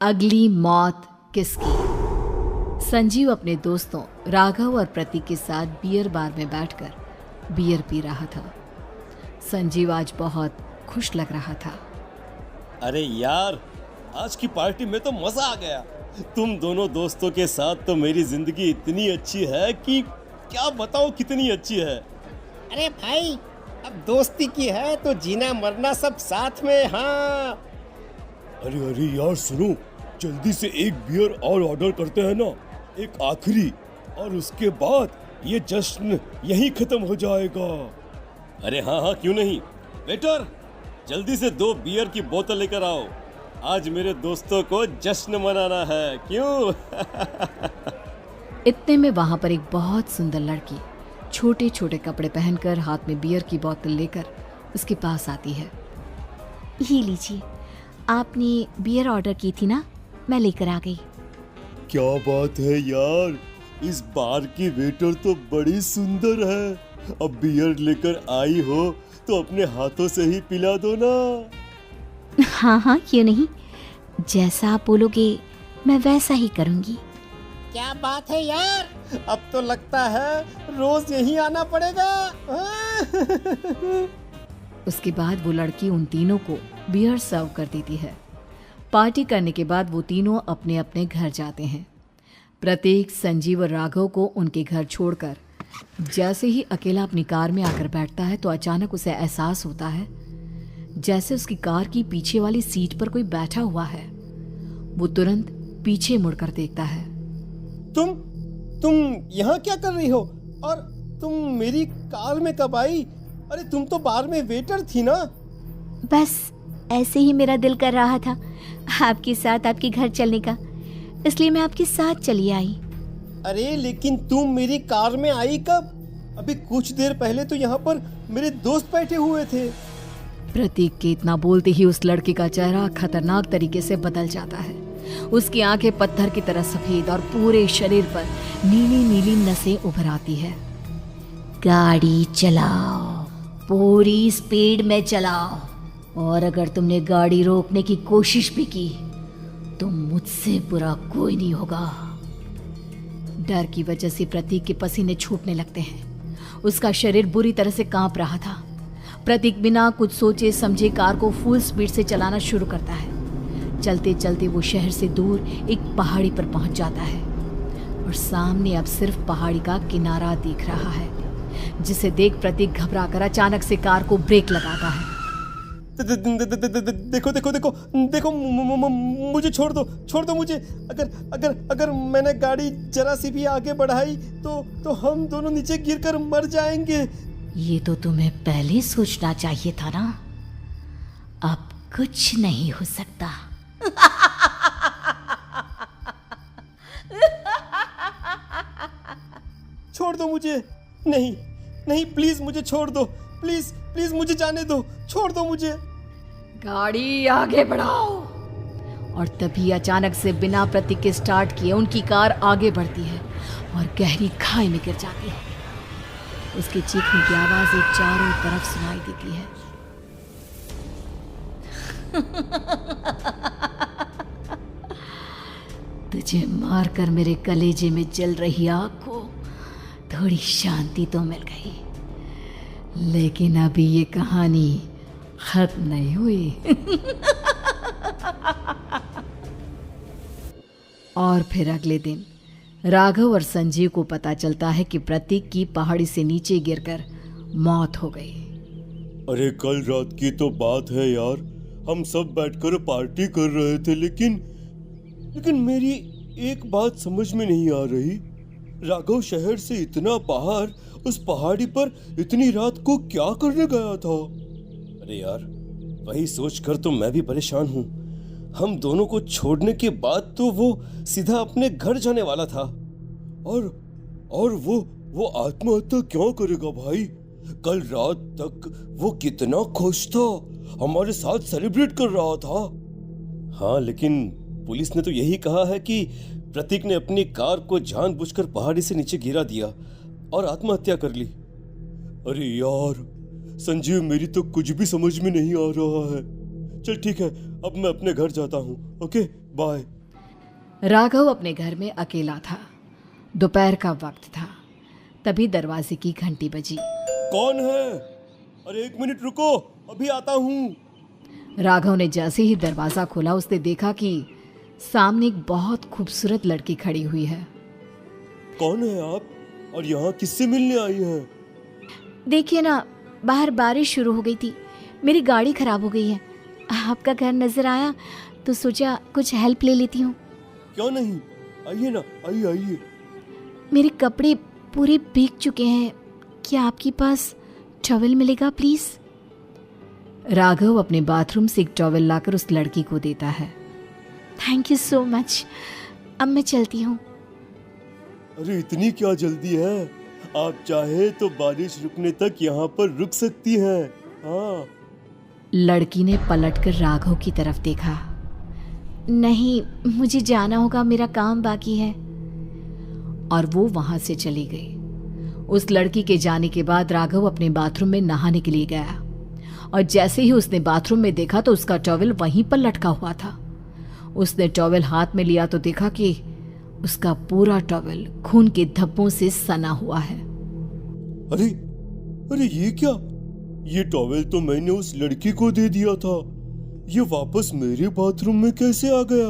अगली मौत किसकी। संजीव अपने दोस्तों राघव और प्रतीक के साथ बियर बार में बैठकर बियर पी रहा था। संजीव आज बहुत खुश लग रहा था। अरे यार, आज की पार्टी में तो मजा आ गया। तुम दोनों दोस्तों के साथ तो मेरी जिंदगी इतनी अच्छी है कि क्या बताऊं कितनी अच्छी है। अरे भाई, अब दोस्ती की है तो जीना मरना सब साथ में। हाँ अरे अरे यार सुनो, जल्दी से एक बियर और ऑर्डर करते हैं ना, एक आखिरी, और उसके बाद ये जश्न यहीं खत्म हो जाएगा। अरे हाँ हाँ, क्यों नहीं। वेटर, जल्दी से 2 बियर की बोतल लेकर आओ। आज मेरे दोस्तों को जश्न मनाना है, क्यों? इतने में वहां पर एक बहुत सुंदर लड़की छोटे छोटे कपड़े पहनकर हाथ में बियर की बोतल लेकर उसके पास आती है। ये लीजिए, आपने बियर ऑर्डर की थी ना, मैं लेकर आ गई। क्या बात है यार, इस बार की वेटर तो बड़ी सुंदर है। अब बियर लेकर आई हो तो अपने हाथों से ही पिला दो ना। हाँ हाँ, क्यों नहीं, जैसा आप बोलोगे मैं वैसा ही करूँगी। क्या बात है यार, अब तो लगता है रोज यहीं आना पड़ेगा। उसके बाद वो लड़की उन तीनों को बियर सर्व कर देती है। पार्टी करने के बाद वो तीनों अपने अपने घर जाते हैं। प्रतीक संजीव और राघव को उनके घर छोड़कर जैसे ही अकेला अपनी कार में आकर बैठता है तो अचानक उसे एहसास होता है जैसे उसकी कार की पीछे वाली सीट पर कोई बैठा हुआ है। वो तुरंत पीछे मुड़कर देखता है। तुम यहाँ क्या कर रही हो? और तुम मेरी कार में कब आई? अरे तुम तो बार में वेटर थी ना। बस ऐसे ही मेरा दिल कर रहा था आपके साथ आपके घर चलने का, इसलिए मैं आपके साथ चली आई। अरे लेकिन तुम मेरी कार में आई कब? अभी कुछ देर पहले तो यहाँ पर मेरे दोस्त बैठे हुए थे। प्रतीक के इतना बोलते ही उस लड़के का चेहरा खतरनाक तरीके से बदल जाता है। उसकी आंखें पत्थर की तरह सफेद और पूरे शरीर पर नीली नीली नसें उभर आती है। गाड़ी चलाओ, पूरी स्पीड में चलाओ, और अगर तुमने गाड़ी रोकने की कोशिश भी की तो मुझसे बुरा कोई नहीं होगा। डर की वजह से प्रतीक के पसीने छूटने लगते हैं। उसका शरीर बुरी तरह से कांप रहा था। प्रतीक बिना कुछ सोचे समझे कार को फुल स्पीड से चलाना शुरू करता है। चलते चलते वो शहर से दूर एक पहाड़ी पर पहुंच जाता है और सामने अब सिर्फ पहाड़ी का किनारा दिख रहा है, जिसे देख प्रतीक घबराकर अचानक से कार को ब्रेक लगाता है। देखो देखो देखो देखो, मुझे छोड़ दो मुझे। अगर मैंने गाड़ी जरा सी भी आगे बढ़ाई तो हम दोनों नीचे गिरकर मर जाएंगे। ये तो तुम्हें पहले सोचना चाहिए था ना। अब कुछ नहीं हो सकता। छोड़ दो मुझे। नहीं नहीं, प्लीज मुझे छोड़ दो। प्लीज प्लीज मुझे जाने दो, छोड़ दो मुझे। गाड़ी आगे बढ़ाओ। और तभी अचानक से बिना प्रतीक के स्टार्ट किए उनकी कार आगे बढ़ती है और गहरी खाई में गिर जाती है। उसके चीखने की आवाजें चारों तरफ सुनाई देती है। तुझे मारकर मेरे कलेजे में जल रही आग को थोड़ी शांति तो मिल गई, लेकिन अभी ये कहानी खत्म नहीं हुई। और फिर अगले दिन राघव और संजीव को पता चलता है कि प्रतीक की पहाड़ी से नीचे गिरकर मौत हो गई। अरे कल रात की तो बात है यार, हम सब बैठकर पार्टी कर रहे थे, लेकिन मेरी एक बात समझ में नहीं आ रही। राघव शहर से इतना बाहर उस पहाड़ी पर इतनी रात को क्या करने गया था? अरे यार, वही सोचकर तो मैं भी परेशान हूँ। हम दोनों को छोड़ने के बाद तो वो सीधा अपने घर जाने वाला था, और वो आत्महत्या क्यों करेगा भाई? कल रात तक वो कितना खुश था, हमारे साथ सेलिब्रेट कर रहा था। हाँ, लेकिन पुलिस ने तो यही कहा है कि प्रतीक ने अपनी कार को जानबूझकर पहाड़ी से नीचे गिरा दिया और आत्महत्या कर ली। अरे यार संजीव, मेरी तो कुछ भी समझ में नहीं आ रहा है। चल ठीक है, अब मैं अपने घर जाता हूँ। Okay bye. राघव अपने घर में अकेला था। दोपहर का वक्त था। तभी दरवाजे की घंटी बजी। कौन है? अरे 1 मिनट रुको, अभी आता हूँ। राघव ने जैसे ही दरवाजा खोला उसने देखा कि सामने एक बहुत खूबसूरत लड़की खड़ी हुई है। कौन है आप और यहाँ किससे मिलने आई हैं? देखिए ना, बाहर बारिश शुरू हो गई थी, मेरी गाड़ी खराब हो गई है। आपका घर नजर आया तो सोचा कुछ हेल्प ले लेती हूँ। क्यों नहीं, आइए ना, आइए आइए। मेरे कपड़े पूरे भीग चुके हैं, क्या आपके पास टॉवल मिलेगा प्लीज? राघव अपने बाथरूम से एक टॉवल लाकर उस लड़की को देता है। थैंक यू सो मच, अब मैं चलती हूँ। अरे इतनी क्या जल्दी है? आप चाहे तो बारिश रुकने तक यहाँ पर रुक सकती हैं। हाँ। लड़की ने पलटकर राघव की तरफ देखा। नहीं, मुझे जाना होगा, मेरा काम बाकी है। और वो वहां से चली गई। उस लड़की के जाने के बाद राघव अपने बाथरूम में नहाने के लिए गया और जैसे ही उसने बाथरूम में देखा तो उसका टॉवल वहीं पर लटका हुआ था। उसने टॉवल हाथ में लिया तो देखा कि उसका पूरा टॉवल खून के धब्बों से सना हुआ है। अरे अरे ये क्या? ये टॉवल तो मैंने उस लड़की को दे दिया था। ये वापस मेरे बाथरूम में कैसे आ गया?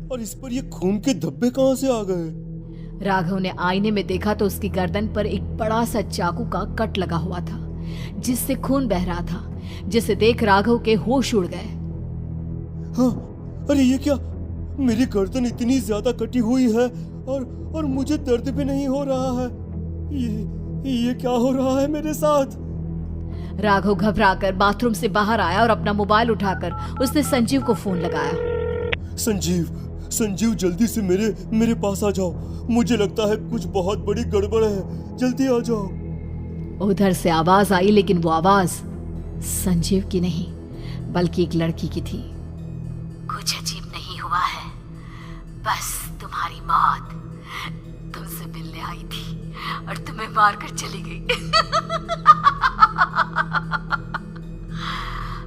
और इस पर ये खून के धब्बे कहां से आ गए? राघव ने आईने में देखा तो उसकी गर्दन पर एक बड़ा सा चाकू का कट लगा हुआ था जिससे खून बह रहा था, जिसे देख राघव के होश उड़ गए। हाँ, अरे ये क्या? मेरी गर्दन इतनी ज्यादा कटी हुई है और मुझे दर्द भी नहीं हो रहा है। ये क्या हो रहा है मेरे साथ? राघव घबराकर बाथरूम से बाहर आया और अपना मोबाइल उठाकर उसने संजीव को फोन लगाया। संजीव जल्दी से मेरे पास आ जाओ। मुझे लगता है कुछ बहुत बड़ी गड़बड़ है, जल्दी आ जाओ। उधर से आवाज आई, लेकिन वो आवाज संजीव की नहीं बल्कि एक लड़की की थी। कुछ अजीब नहीं हुआ है, बस तुम्हारी मौत तुमसे मिलने आई थी और तुम्हें मारकर चली गई।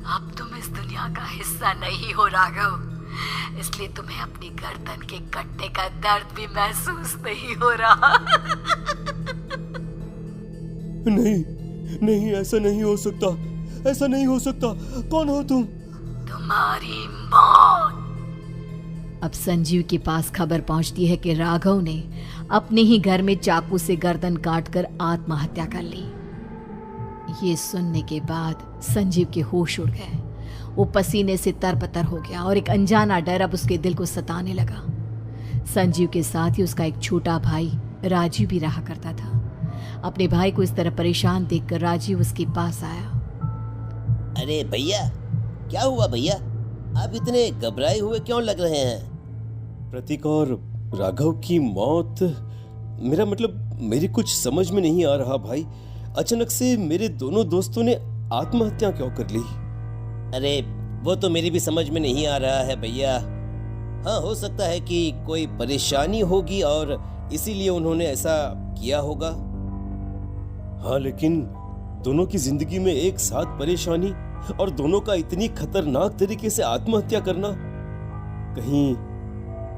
अब तुम इस दुनिया का हिस्सा नहीं हो राघव, इसलिए तुम्हें अपनी गर्दन के कटने का दर्द भी महसूस नहीं हो रहा। नहीं, ऐसा नहीं हो सकता, ऐसा नहीं हो सकता। कौन हो तुम? तुम्हारी मौत। अब संजीव के पास खबर पहुंचती है कि राघव ने अपने ही घर में चाकू से गर्दन काटकर आत्महत्या कर ली। ये सुनने के बाद संजीव के होश उड़ गए। वो पसीने से तरबतर हो गया और एक अनजाना डर अब उसके दिल को सताने लगा। संजीव के साथ ही उसका एक छोटा भाई राजीव भी रहा करता था। अपने भाई को इस तरह परेशान देखकर राजीव उसके पास आया। अरे भैया, क्या हुआ भैया? आप इतने घबराए हुए क्यों लग रहे हैं? प्रतीक और राघव की मौत, मेरा मतलब मेरी कुछ समझ में नहीं आ रहा भाई। अचानक से मेरे दोनों दोस्तों ने आत्महत्या क्यों कर ली? अरे वो तो मेरी भी समझ में नहीं आ रहा है भैया। हाँ, हो सकता है कि कोई परेशानी होगी और इसीलिए उन्होंने ऐसा किया होगा। हाँ, लेकिन दोनों की जिंदगी में एक साथ परेशानी और दोनों का इतनी खतरनाक तरीके से आत्महत्या करना,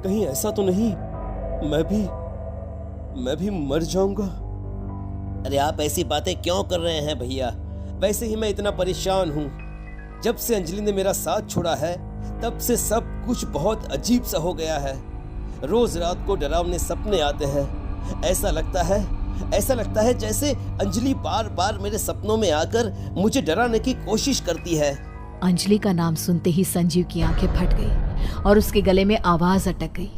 कहीं ऐसा तो नहीं मैं भी मर जाऊंगा? अरे आप ऐसी बातें क्यों कर रहे हैं भैया? वैसे ही मैं इतना परेशान हूँ। जब से अंजलि ने मेरा साथ छोड़ा है तब से सब कुछ बहुत अजीब सा हो गया है। रोज रात को डरावने सपने आते हैं। ऐसा लगता है जैसे अंजलि बार बार मेरे सपनों में आकर मुझे डराने की कोशिश करती है। अंजलि का नाम सुनते ही संजीव की आंखें फट गई और उसके गले में आवाज अटक गई।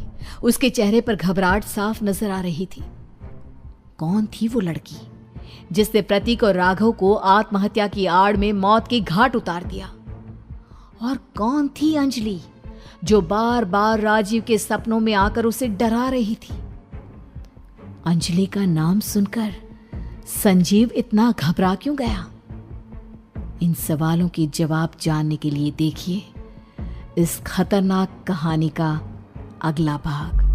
उसके चेहरे पर घबराहट साफ नजर आ रही थी। कौन थी वो लड़की जिसने प्रतीक और राघव को आत्महत्या की आड़ में मौत के घाट उतार दिया? और कौन थी अंजलि जो बार बार राजीव के सपनों में आकर उसे डरा रही थी? अंजलि का नाम सुनकर संजीव इतना घबरा क्यों गया? इन सवालों के जवाब जानने के लिए देखिए इस खतरनाक कहानी का अगला भाग।